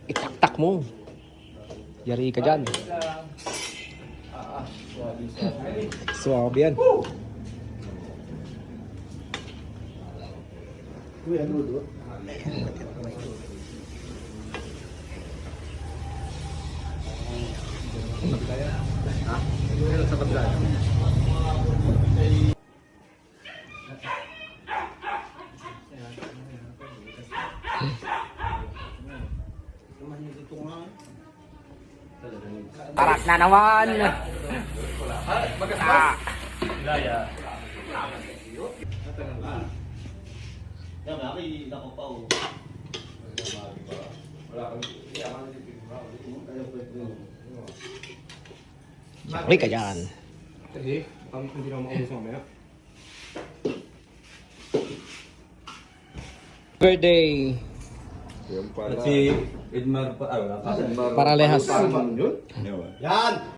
itaktak mo. Yari ka dyan. Swabe yan. Uy, ano do? Sa kabila. Arat na naman. Yari ka dyan. Kasi, hindi na makaubos mamaya. Birthday. Si Edmar pa, Paralehas. Parang yun? Yan!